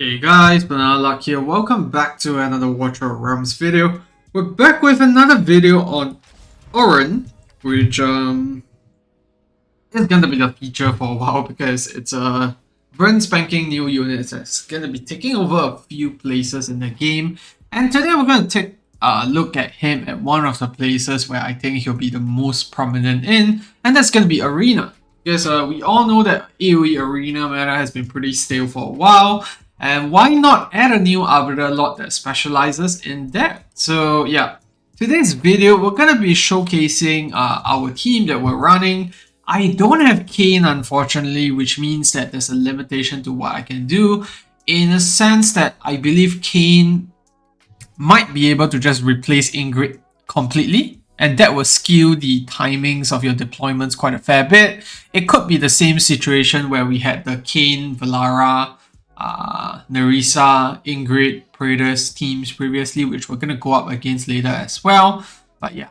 Hey guys, Banana Luck here. Welcome back to another Watcher of Realms video. We're back with another video on Oren, which is gonna be the feature for a while because it's a brand spanking new unit that's gonna be taking over a few places in the game. And today we're gonna take a look at him at one of the places where I think he'll be the most prominent in, and that's gonna be Arena. Because we all know that AOE Arena meta has been pretty stale for a while. And why not add a new Overlord that specializes in that? So yeah, today's video we're gonna be showcasing our team that we're running. I don't have Kane unfortunately, which means that there's a limitation to what I can do. In a sense that I believe Kane might be able to just replace Ingrid completely, and that will skew the timings of your deployments quite a fair bit. It could be the same situation where we had the Kane, Valara, Nerissa, Ingrid, Praetus teams previously, which we're going to go up against later as well. But yeah,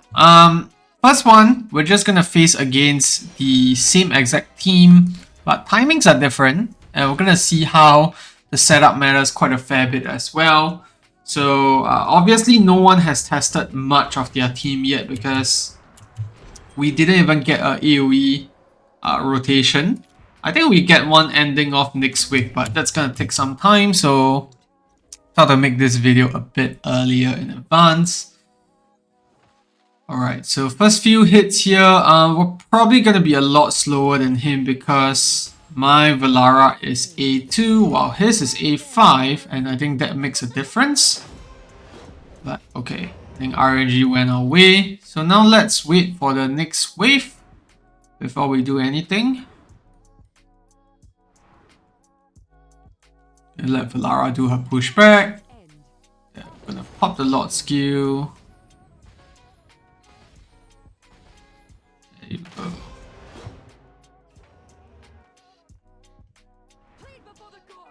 first one, we're just going to face against the same exact team, but timings are different, and we're going to see how the setup matters quite a fair bit as well. So obviously no one has tested much of their team yet because we didn't even get a AOE rotation. I think we get one ending off next week, but that's gonna take some time, so thought to make this video a bit earlier in advance. Alright, so first few hits here, we're probably gonna be a lot slower than him because my Valara is A2 while his is A5, and I think that makes a difference. But okay, I think RNG went our way. So now let's wait for the next wave before we do anything. And let Valara do her pushback. Yeah, I'm gonna pop the Lord skill. There you go.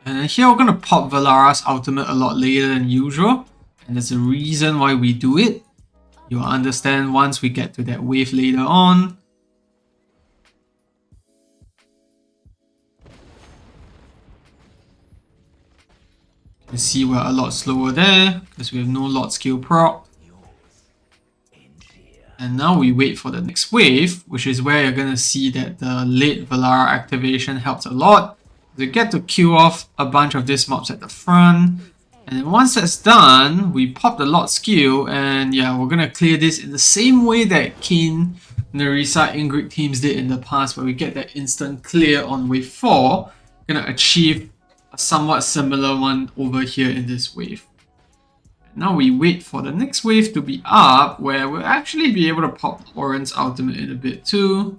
And then here we're gonna pop Valara's ultimate a lot later than usual. And there's a reason why we do it. You'll understand once we get to that wave later on. You can see we're a lot slower there because we have no Lord skill proc. And now we wait for the next wave, which is where you're gonna see that the late Valara activation helps a lot. We get to kill off a bunch of these mobs at the front. And then once that's done, we pop the Lord skill, and yeah, we're gonna clear this in the same way that Kane, Nerissa, Ingrid teams did in the past, where we get that instant clear on wave 4. We're gonna achieve a somewhat similar one over here in this wave. And now we wait for the next wave to be up, where we'll actually be able to pop Oren's ultimate in a bit too.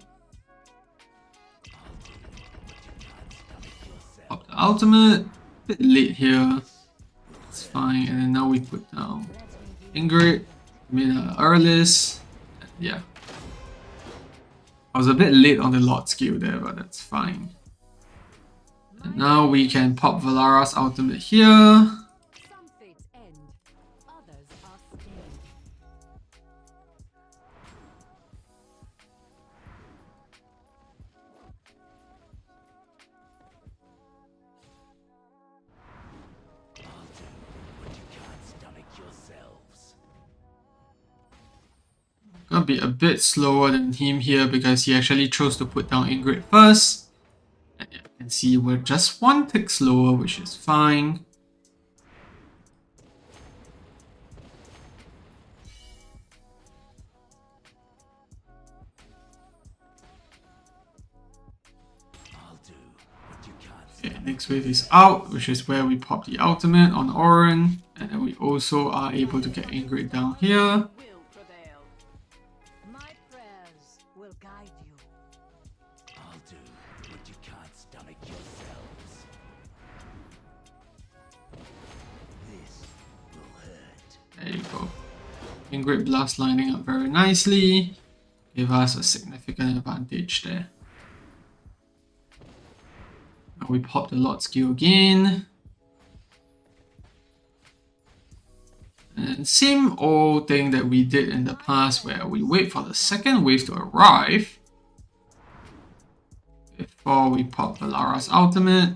Pop the ultimate, a bit late here. It's fine, and then now we put down Ingrid, Earlis. Yeah, I was a bit late on the Lord skill there, but that's fine. And now we can pop Valara's ultimate here. Gonna be a bit slower than him here because he actually chose to put down Ingrid first. And you can see we're just one tick slower, which is fine. Okay, next wave is out, which is where we pop the ultimate on Oren. And then we also are able to get Ingrid down here. There you go. Ingrid Blast lining up very nicely. Give us a significant advantage there. Now we pop the Lord skill again. And same old thing that we did in the past where we wait for the second wave to arrive before we pop Valara's ultimate.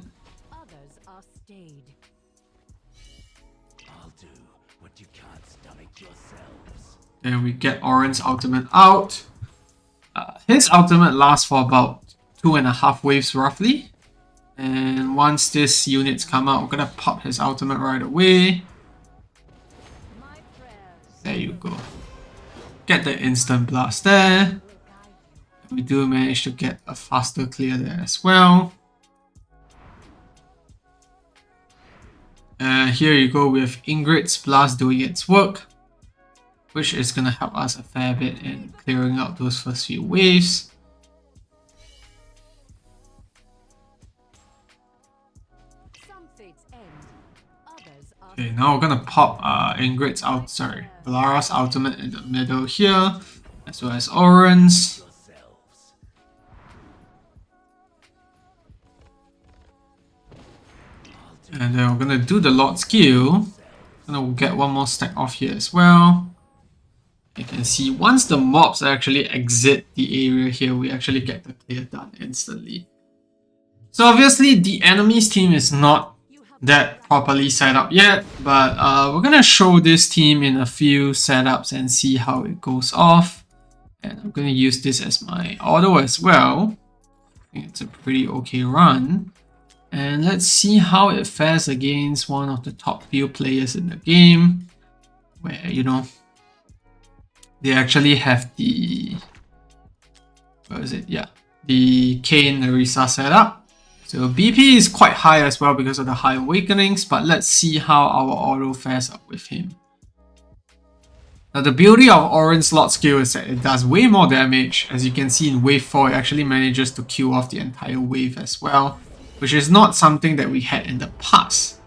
Then we get Oren's ultimate out. His ultimate lasts for about 2.5 waves roughly. And once this units come out, we're gonna pop his ultimate right away. There you go. Get the instant blast there. We do manage to get a faster clear there as well. Here you go with Ingrid's blast doing its work, which is gonna help us a fair bit in clearing out those first few waves. Okay, now we're gonna pop Ingrid's Valara's ultimate in the middle here, as well as Oren's. And then we're gonna do the Lord skill. Gonna get one more stack off here as well. You can see once the mobs actually exit the area here, we actually get the clear done instantly. So obviously the enemy's team is not that properly set up yet, but we're gonna show this team in a few setups and see how it goes off. And I'm gonna use this as my auto as well. I think it's a pretty okay run. And let's see how it fares against one of the top few players in the game, where, you know, they actually have the, what is it? Yeah, the Kane Narisa setup. So BP is quite high as well because of the high awakenings, but let's see how our auto fares up with him. Now the beauty of Oren's Lord skill is that it does way more damage. As you can see in wave 4, it actually manages to kill off the entire wave as well, which is not something that we had in the past.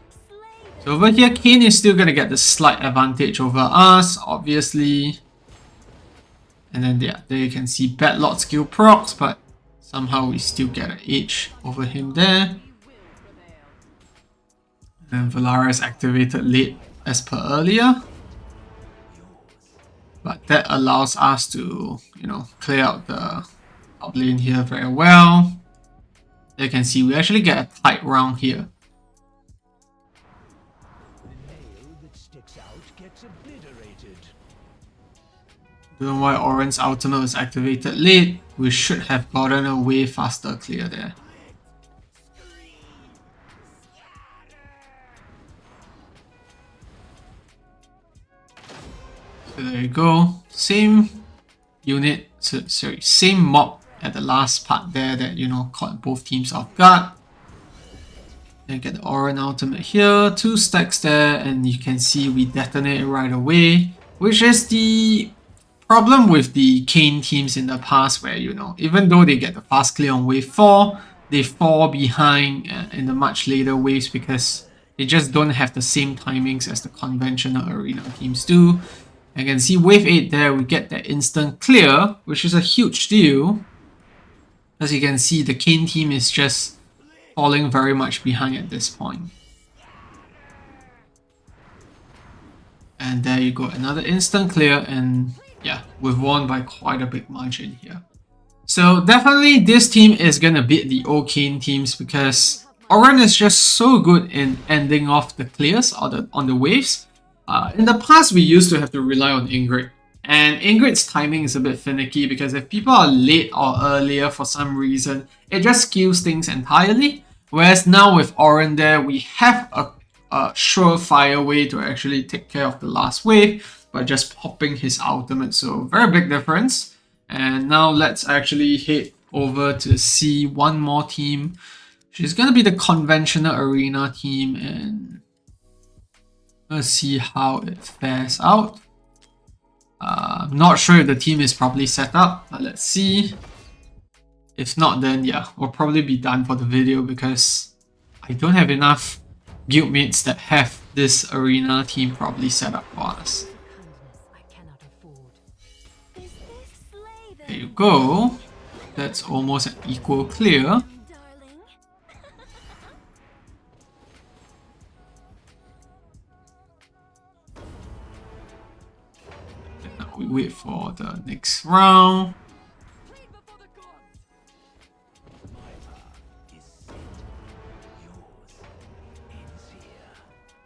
So over here, Kane is still going to get the slight advantage over us, obviously. And then yeah, there you can see bad Lord skill procs, but somehow we still get an edge over him there. And Valara is activated late as per earlier. But that allows us to, you know, clear out the top lane here very well. You can see we actually get a tight round here. Don't know why Oren's ultimate was activated late. We should have gotten a way faster clear there. So there you go. Same unit, sorry, same mob at the last part there that, you know, caught both teams off guard. Then get the Oren ultimate here, 2 stacks there, and you can see we detonate right away, which is the problem with the Kane teams in the past where, you know, even though they get the fast clear on wave 4, they fall behind in the much later waves because they just don't have the same timings as the conventional arena teams do. You can see wave 8 there, we get that instant clear, which is a huge deal. As you can see, the Kane team is just falling very much behind at this point. And there you go, another instant clear, and yeah, we've won by quite a big margin here. So definitely this team is gonna beat the old Kane teams because Oren is just so good in ending off the clears on the waves. In the past, we used to have to rely on Ingrid. And Ingrid's timing is a bit finicky because if people are late or earlier for some reason, it just skews things entirely. Whereas now with Oren there, we have a surefire way to actually take care of the last wave by just popping his ultimate. So very big difference. And now let's actually head over to see one more team. She's going to be the conventional arena team, and let's see how it fares out. I'm not sure if the team is properly set up, but let's see. If not, then yeah, we'll probably be done for the video because I don't have enough guildmates that have this arena team properly set up for us. There you go. That's almost an equal clear. We wait for the next round.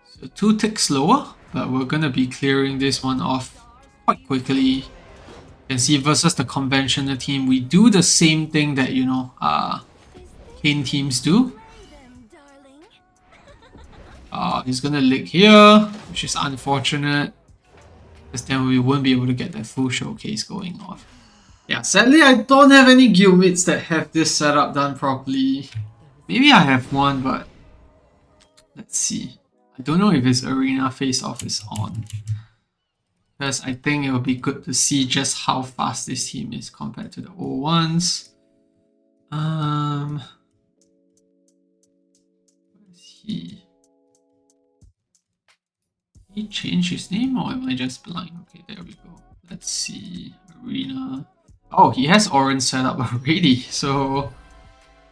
So 2 ticks slower. but we're gonna be clearing this one off quite quickly. You can see versus the conventional team, we do the same thing that, you know, Kane teams do. He's gonna lick here, which is unfortunate, because then we won't be able to get that full showcase going off. Yeah, sadly I don't have any guildmates that have this setup done properly. Maybe I have one, but let's see. I don't know if his arena face-off is on, because I think it would be good to see just how fast this team is compared to the old ones. Let's see. He changed his name, or am I just blind? Okay, there we go. Let's see. Arena. Oh, he has Oren set up already. So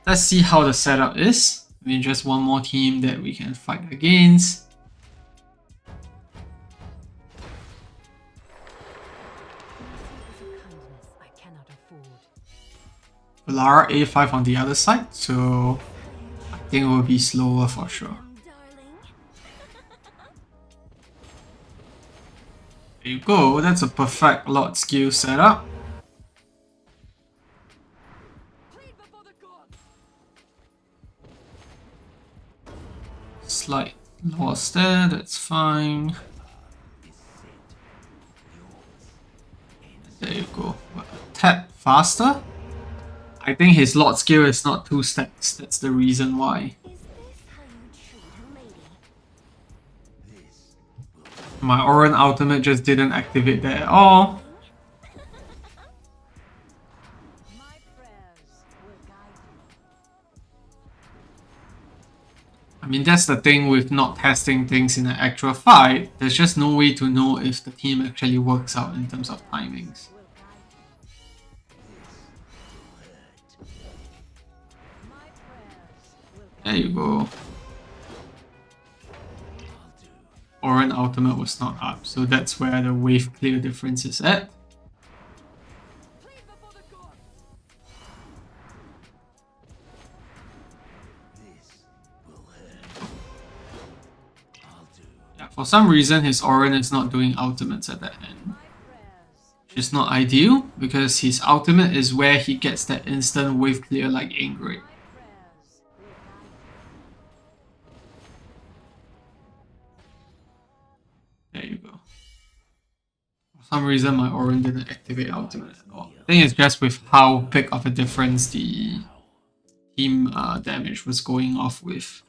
let's see how the setup is. I mean, just one more team that we can fight against. Lara A5 on the other side, so I think it will be slower for sure. There you go, that's a perfect Lord skill setup. Slight loss there, that's fine. There you go. Tap faster. I think his Lord skill is not 2 stacks, that's the reason why. My Oren ultimate just didn't activate there at all. I mean, that's the thing with not testing things in an actual fight. There's just no way to know if the team actually works out in terms of timings. There you go. Oren ultimate was not up, so that's where the wave clear difference is at. Yeah, for some reason his Oren is not doing ultimates at that end. Which is not ideal, because his ultimate is where he gets that instant wave clear like Ingrid. There you go. For some reason my Oren didn't activate ultimate at all. I think it's just with how big of a difference the team damage was going off with.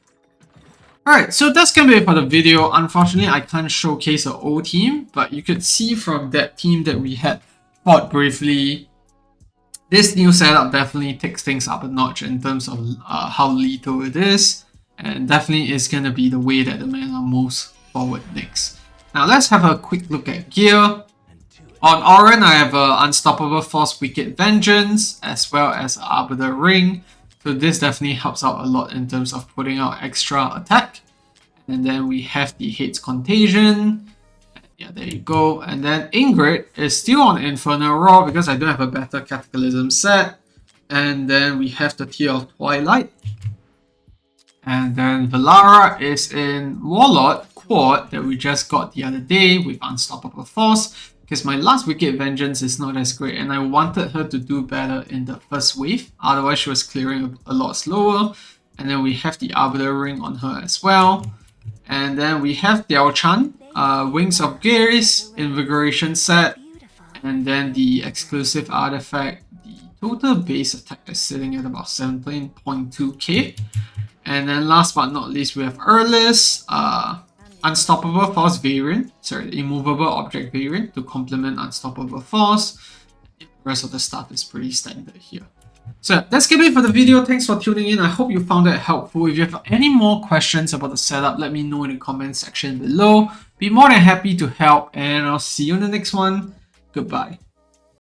Alright, so that's gonna be it for the video. Unfortunately, I can't showcase an old team, but you could see from that team that we had fought briefly, this new setup definitely takes things up a notch in terms of how lethal it is, and definitely is gonna be the way that the meta moves forward next. Now let's have a quick look at gear. On Oren, I have Unstoppable Force Wicked Vengeance, as well as Arbiter Ring. So this definitely helps out a lot in terms of putting out extra attack. And then we have the Hate's Contagion. Yeah, there you go. And then Ingrid is still on Infernal Roar because I don't have a better Cataclysm set. And then we have the Tear of Twilight. And then Valara is in Warlord Quad that we just got the other day with Unstoppable Force, because my last Wicked Vengeance is not as great and I wanted her to do better in the first wave, otherwise she was clearing a lot slower. And then we have the Arbiter Ring on her as well. And then we have Diao Chan, Wings of Gears, Invigoration set, and then the exclusive artifact. The total base attack is sitting at about 17.2k. And then last but not least, we have Earless, Unstoppable Force variant, Immovable Object variant to complement Unstoppable Force. The rest of the stuff is pretty standard here. So that's gonna be it for the video. Thanks for tuning in. I hope you found it helpful. If you have any more questions about the setup, let me know in the comment section below. Be more than happy to help, and I'll see you in the next one. Goodbye.